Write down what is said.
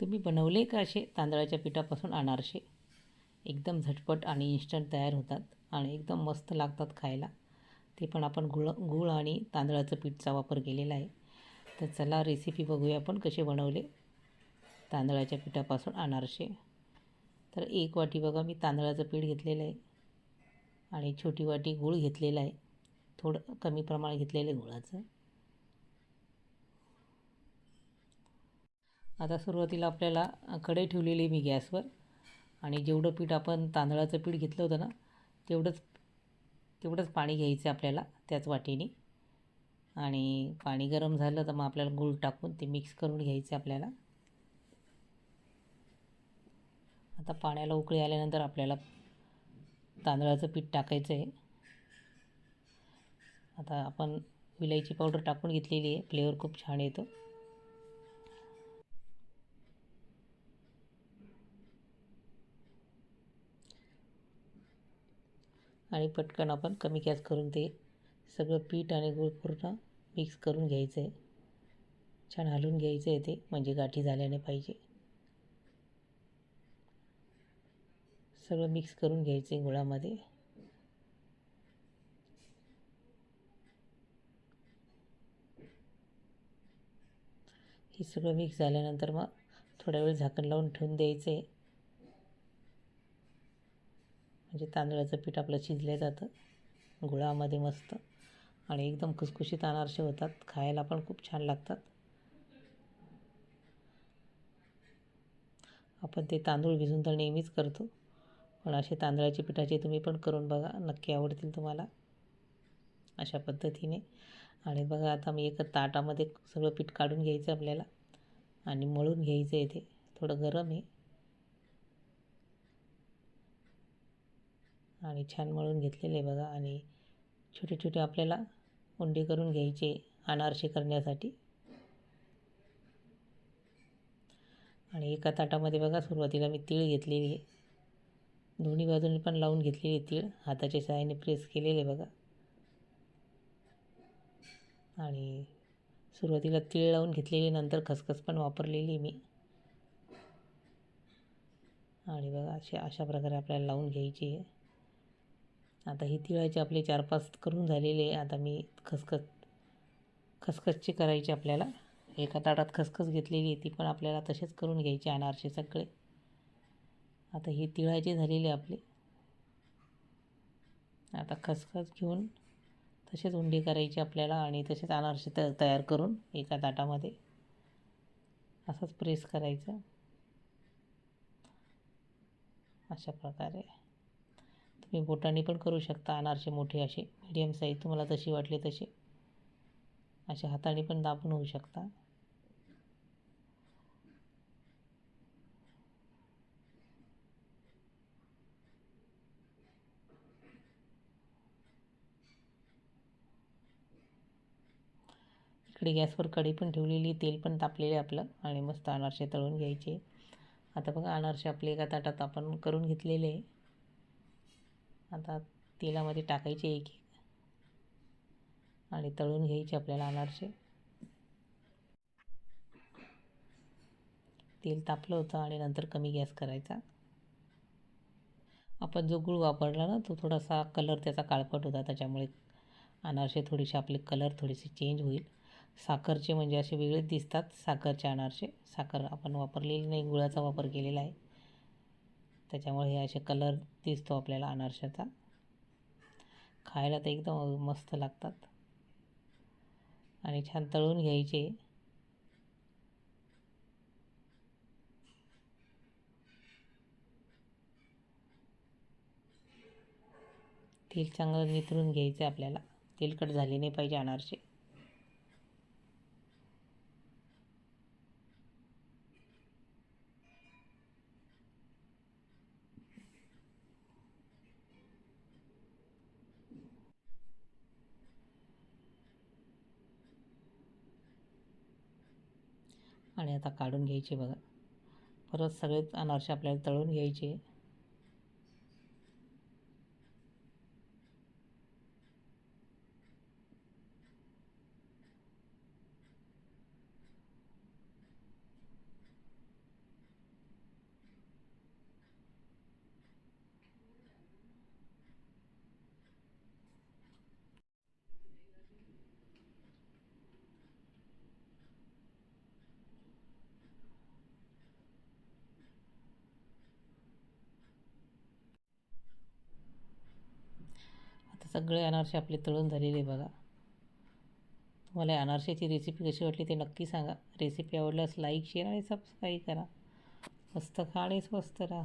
तुम्ही बनवले का असे तांदळाच्या पिठापासून अनारसे? एकदम झटपट आणि इन्स्टंट तयार होतात आणि एकदम मस्त लागतात खायला. ते पण आपण गूळ आणि तांदळाचं पीठचा वापर केलेला आहे. तर चला रेसिपी बघूया आपण कसे बनवले तांदळाच्या पिठापासून अनारसे. तर 1 वाटी बघा मी तांदळाचं पीठ घेतलेलं आहे आणि छोटी वाटी गूळ घेतलेला आहे. थोडं कमी प्रमाण घेतलेलं आहे गुळाचं. आता सुरुवातीला आपल्याला कढई ठेवलेली मी गॅसवर आणि जेवढं पीठ आपण तांदळाचं पीठ घेतलं होतं ना तेवढंच पाणी घ्यायचं आपल्याला त्याच वाटीने. आणि पाणी गरम झालं तर मग आपल्याला गूळ टाकून ते मिक्स करून घ्यायचं आपल्याला. आता पाण्याला उकळी आल्यानंतर आपल्याला तांदळाचं पीठ टाकायचं आहे. आता आपण विलायची पावडर टाकून घेतलेली आहे, फ्लेवर खूप छान येतो. आणि पटकन आपण कमी गॅस करून ते सगळं पीठ आणि गूळ पूर्ण मिक्स करून घ्यायचं आहे. छान हलवून घ्यायचं आहे ते, म्हणजे गाठी झाल्या नाही पाहिजे. सगळं मिक्स करून घ्यायचं आहे गुळामध्ये. हे सगळं मिक्स झाल्यानंतर मग थोड्या वेळ झाकण लावून ठेवून द्यायचं आहे, म्हणजे तांदळाचं पीठ आपलं शिजलं जातं गुळामध्ये मस्त. आणि एकदम खुसखुशीत अनारसे होतात, खायला पण खूप छान लागतात. आपण ते तांदूळ भिजून तर नेहमीच करतो, पण असे तांदळाच्या पिठाचे तुम्ही पण करून बघा, नक्की आवडतील तुम्हाला अशा पद्धतीने. आणि बघा आता मी एका ताटामध्ये सगळं पीठ काढून घ्यायचं आपल्याला आणि मळून घ्यायचं आहे. ते थोडं गरम आहे आणि छान मळून घेतलेले आहे बघा. आणि छोटे छोटे आपल्याला उंडे करून घ्यायचे अनारसे करण्यासाठी. आणि एका ताटामध्ये बघा सुरुवातीला मी तीळ घेतलेली आहे, दोन्ही बाजूंनी पण लावून घेतलेली तीळ, हाताच्या सहाय्याने प्रेस केलेले बघा. आणि सुरुवातीला तीळ लावून घेतलेली, नंतर खसखस पण वापरलेली मी. आणि बघा अशा प्रकारे आपल्याला लावून घ्यायची आहे. आता ही तिळाचे आपले 4-5 करून झालेले आहे. आता मी खसखसची करायची आपल्याला. एका ताटात खसखस घेतलेली आहे, ती पण आपल्याला तसेच करून घ्यायचे अनारसे सगळे. आता ही तिळाचे झालेले आपले. आता खसखस घेऊन तसेच उंडे करायचे आपल्याला आणि तसेच अनारसे तयार करून एका ताटामध्ये असंच प्रेस करायचं अशा प्रकारे. तुम्ही बोटांनी पण करू शकता अनारसे, मोठे असे मीडियम साईज तुम्हाला जशी वाटले तसे. अशा हाताने पण दाबून होऊ शकता. इकडे गॅसवर कढई पण ठेवलेली, तेल पण तापलेले आपलं आणि मस्त अनारसे तळून घ्यायचे. आता बघा अनारसे आपले एका ताटात आपण करून घेतलेले. आता तेलामध्ये टाकायचे एक आणि तळून घ्यायचे आपल्याला अनारसे. तेल तापलं होतं आणि नंतर कमी गॅस करायचा. आपण जो गूळ वापरला ना तो थोडासा कलर त्याचा काळपट होता, त्याच्यामुळे अनारसे थोडेसे आपले कलर थोडेसे चेंज होईल. साखरचे म्हणजे असे वेगळेच दिसतात साखरचे अनारसे. साखर आपण वापरलेली नाही, गुळाचा वापर केलेला आहे, त्याच्यामुळे हे असे कलर दिसतो आपल्याला अनारशाचा. खायला तर एकदम मस्त लागतात आणि छान तळून घ्यायचे. तेल चांगलं निथळून घ्यायचं आपल्याला, तेलकट झाले नाही पाहिजे अनारसे. आणि आता काढून घ्यायचे बघा. परत सगळेच अनारसे आपल्याला तळून घ्यायचे. सगळे अनारसे आपले तळून झालेले बघा. तुम्हाला या अनारशाची रेसिपी कशी वाटली ते नक्की सांगा. रेसिपी आवडल्यास लाईक शेअर आणि सबस्क्राईब करा. मस्त खा आणि स्वस्त राहा.